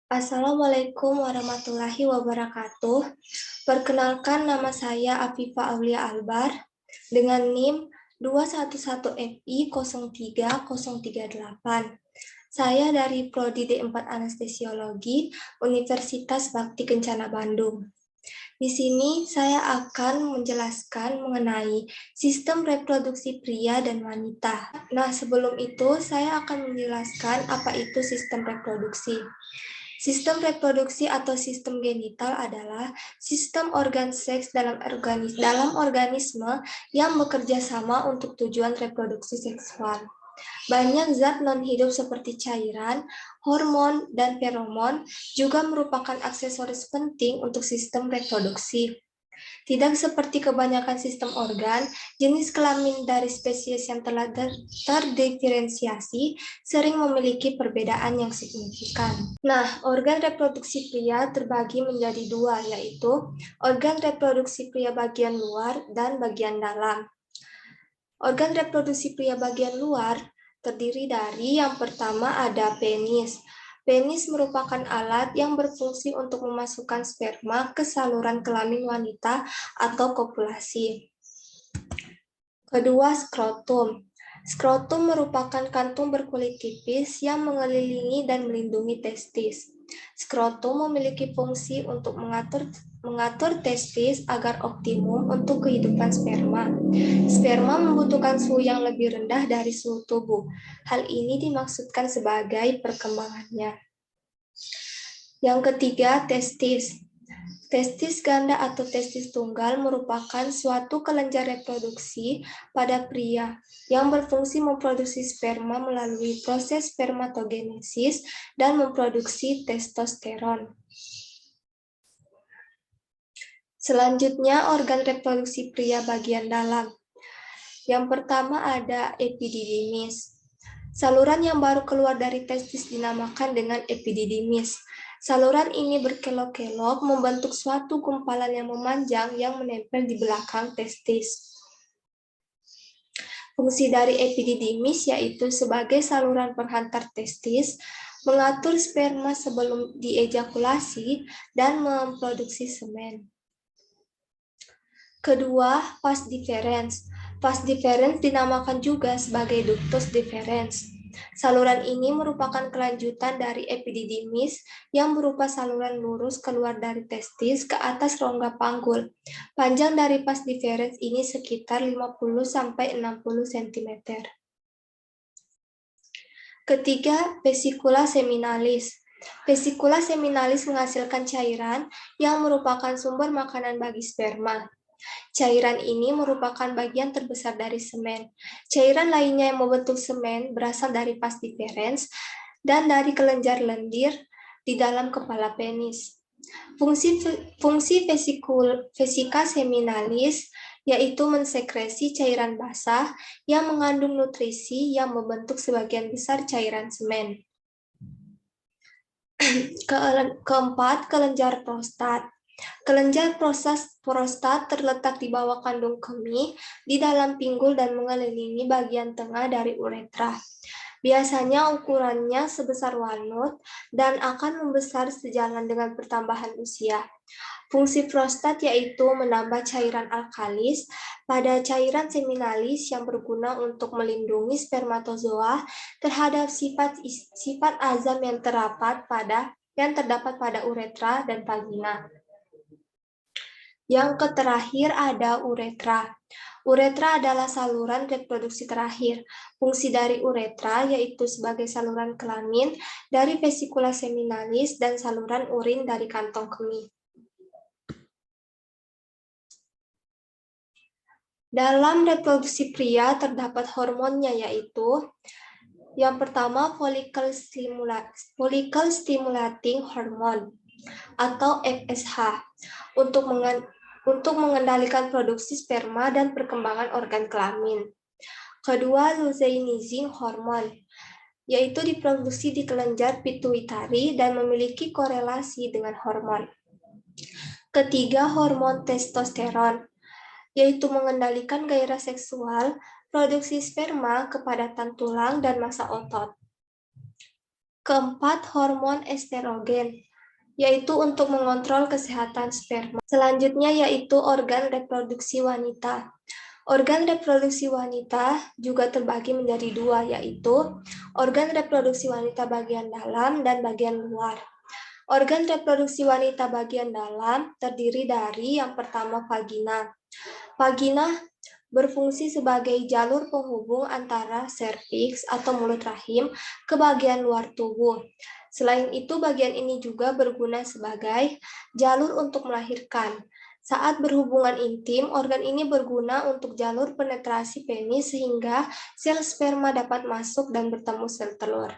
Assalamualaikum warahmatullahi wabarakatuh. Perkenalkan, nama saya Afifa Aulia Albar dengan NIM 211FI03038. Saya dari Prodi D4 Anestesiologi Universitas Bakti Kencana Bandung. Di sini saya akan menjelaskan mengenai sistem reproduksi pria dan wanita. Nah, sebelum itu saya akan menjelaskan apa itu sistem reproduksi. Sistem reproduksi atau sistem genital adalah sistem organ seks dalam organisme yang bekerja sama untuk tujuan reproduksi seksual. Banyak zat non-hidup seperti cairan, hormon, dan feromon juga merupakan aksesoris penting untuk sistem reproduksi. Tidak seperti kebanyakan sistem organ, jenis kelamin dari spesies yang telah terdiferensiasi sering memiliki perbedaan yang signifikan. Nah, organ reproduksi pria terbagi menjadi dua, yaitu organ reproduksi pria bagian luar dan bagian dalam. Organ reproduksi pria bagian luar terdiri dari yang pertama ada penis. Penis merupakan alat yang berfungsi untuk memasukkan sperma ke saluran kelamin wanita atau kopulasi. Kedua, skrotum. Skrotum merupakan kantung berkulit tipis yang mengelilingi dan melindungi testis. Skrotum memiliki fungsi untuk mengatur testis agar optimum untuk kehidupan sperma. Sperma membutuhkan suhu yang lebih rendah dari suhu tubuh. Hal ini dimaksudkan sebagai perkembangannya. Yang ketiga, testis. Testis ganda atau testis tunggal merupakan suatu kelenjar reproduksi pada pria yang berfungsi memproduksi sperma melalui proses spermatogenesis dan memproduksi testosteron. Selanjutnya, organ reproduksi pria bagian dalam. Yang pertama ada epididymis. Saluran yang baru keluar dari testis dinamakan dengan epididymis. Saluran ini berkelok-kelok membentuk suatu gumpalan yang memanjang yang menempel di belakang testis. Fungsi dari epididymis yaitu sebagai saluran penghantar testis, mengatur sperma sebelum diejakulasi, dan memproduksi semen. Kedua, vas deferens. Vas deferens dinamakan juga sebagai ductus deferens. Saluran ini merupakan kelanjutan dari epididymis yang berupa saluran lurus keluar dari testis ke atas rongga panggul. Panjang dari vas deferens ini sekitar 50-60 cm. Ketiga, vesicula seminalis. Vesicula seminalis menghasilkan cairan yang merupakan sumber makanan bagi sperma. Cairan ini merupakan bagian terbesar dari semen. Cairan lainnya yang membentuk semen berasal dari vas deferens dan dari kelenjar lendir di dalam kepala penis. Fungsi vesika seminalis yaitu mensekresi cairan basah yang mengandung nutrisi yang membentuk sebagian besar cairan semen. Keempat, kelenjar prostat. Kelenjar prostat terletak di bawah kandung kemih, di dalam pinggul dan mengelilingi bagian tengah dari uretra. Biasanya ukurannya sebesar walnut dan akan membesar sejalan dengan pertambahan usia. Fungsi prostat yaitu menambah cairan alkalis pada cairan seminalis yang berguna untuk melindungi spermatozoa terhadap sifat azam yang terdapat pada uretra dan vagina. Yang terakhir ada uretra. Uretra adalah saluran reproduksi terakhir. Fungsi dari uretra yaitu sebagai saluran kelamin dari vesikula seminalis dan saluran urin dari kantong kemih. Dalam reproduksi pria terdapat hormonnya yaitu yang pertama follicle stimulating hormone atau FSH untuk mengendalikan produksi sperma dan perkembangan organ kelamin. Kedua, luteinizing hormone yaitu diproduksi di kelenjar pituitari dan memiliki korelasi dengan hormon. Ketiga, hormon testosteron yaitu mengendalikan gairah seksual, produksi sperma, kepadatan tulang, dan massa otot. Keempat, hormon estrogen, yaitu untuk mengontrol kesehatan sperma. Selanjutnya yaitu organ reproduksi wanita. Organ reproduksi wanita juga terbagi menjadi dua, yaitu organ reproduksi wanita bagian dalam dan bagian luar. Organ reproduksi wanita bagian dalam terdiri dari yang pertama vagina. Vagina berfungsi sebagai jalur penghubung antara serviks atau mulut rahim ke bagian luar tubuh. Selain itu, bagian ini juga berguna sebagai jalur untuk melahirkan. Saat berhubungan intim, organ ini berguna untuk jalur penetrasi penis sehingga sel sperma dapat masuk dan bertemu sel telur.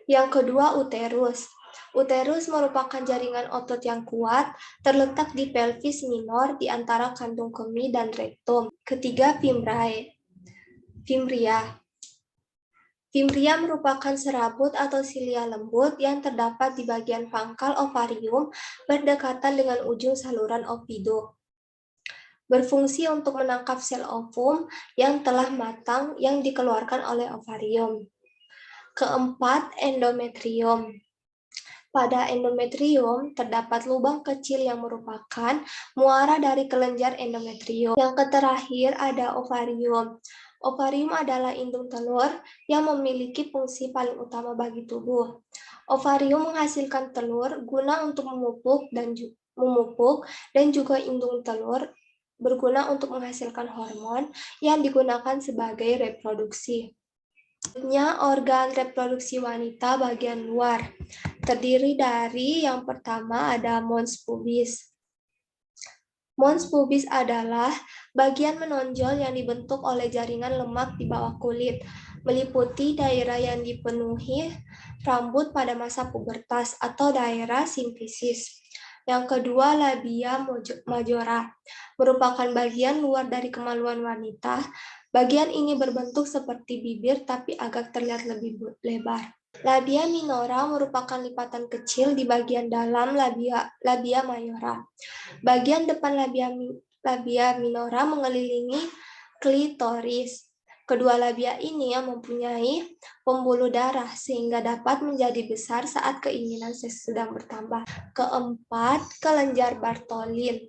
Yang kedua, uterus. Uterus merupakan jaringan otot yang kuat terletak di pelvis minor di antara kantung kemih dan rektum. Ketiga, fimbriae. Fimbria. Fimbria merupakan serabut atau silia lembut yang terdapat di bagian pangkal ovarium berdekatan dengan ujung saluran ovido. Berfungsi untuk menangkap sel ovum yang telah matang yang dikeluarkan oleh ovarium. Keempat, endometrium. Pada endometrium terdapat lubang kecil yang merupakan muara dari kelenjar endometrium. Yang terakhir ada ovarium. Ovarium adalah indung telur yang memiliki fungsi paling utama bagi tubuh. Ovarium menghasilkan telur guna untuk memupuk dan juga indung telur berguna untuk menghasilkan hormon yang digunakan sebagai reproduksi. Selanjutnya, organ reproduksi wanita bagian luar. Terdiri dari yang pertama ada mons pubis. Mons pubis adalah bagian menonjol yang dibentuk oleh jaringan lemak di bawah kulit, meliputi daerah yang dipenuhi rambut pada masa pubertas atau daerah simfisis. Yang kedua, labia majora, merupakan bagian luar dari kemaluan wanita. Bagian ini berbentuk seperti bibir tapi agak terlihat lebih lebar. Labia minora merupakan lipatan kecil di bagian dalam labia mayora. Bagian depan labia minora mengelilingi klitoris. Kedua labia ini yang mempunyai pembuluh darah sehingga dapat menjadi besar saat keinginan seks sedang bertambah. Keempat, kelenjar Bartholin.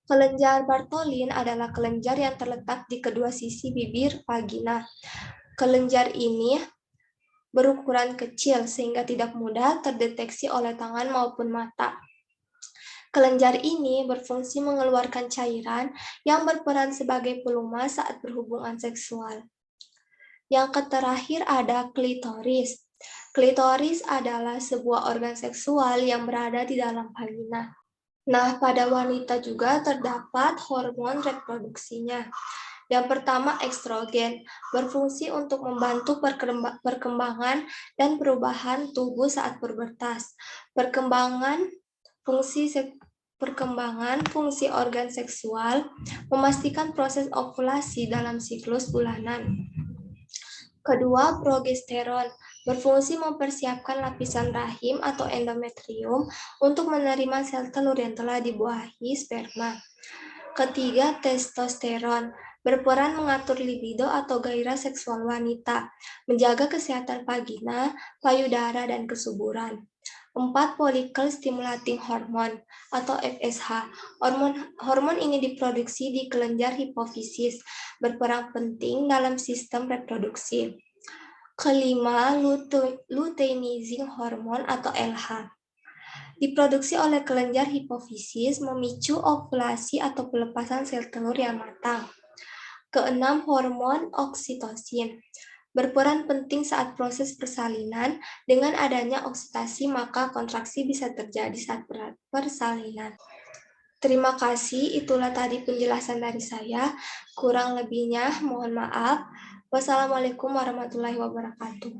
Kelenjar Bartholin adalah kelenjar yang terletak di kedua sisi bibir vagina. Kelenjar ini berukuran kecil sehingga tidak mudah terdeteksi oleh tangan maupun mata. Kelenjar ini berfungsi mengeluarkan cairan yang berperan sebagai peluma saat berhubungan seksual. Yang terakhir ada klitoris. Klitoris adalah sebuah organ seksual yang berada di dalam vagina. Nah, pada wanita juga terdapat hormon reproduksinya. Yang pertama, estrogen, berfungsi untuk membantu perkembangan dan perubahan tubuh saat pubertas. Perkembangan fungsi organ seksual, memastikan proses ovulasi dalam siklus bulanan. Kedua, progesteron, berfungsi mempersiapkan lapisan rahim atau endometrium untuk menerima sel telur yang telah dibuahi sperma. Ketiga, testosteron, berperan mengatur libido atau gairah seksual wanita, menjaga kesehatan vagina, payudara, dan kesuburan. 4. Follicle stimulating hormone atau FSH. Hormon ini diproduksi di kelenjar hipofisis, berperan penting dalam sistem reproduksi. Kelima, luteinizing hormone atau LH. Diproduksi oleh kelenjar hipofisis, memicu ovulasi atau pelepasan sel telur yang matang. Keenam, hormon oksitosin. Berperan penting saat proses persalinan. Dengan adanya oksitasi, maka kontraksi bisa terjadi saat persalinan. Terima kasih, itulah tadi penjelasan dari saya. Kurang lebihnya, mohon maaf. Wassalamualaikum warahmatullahi wabarakatuh.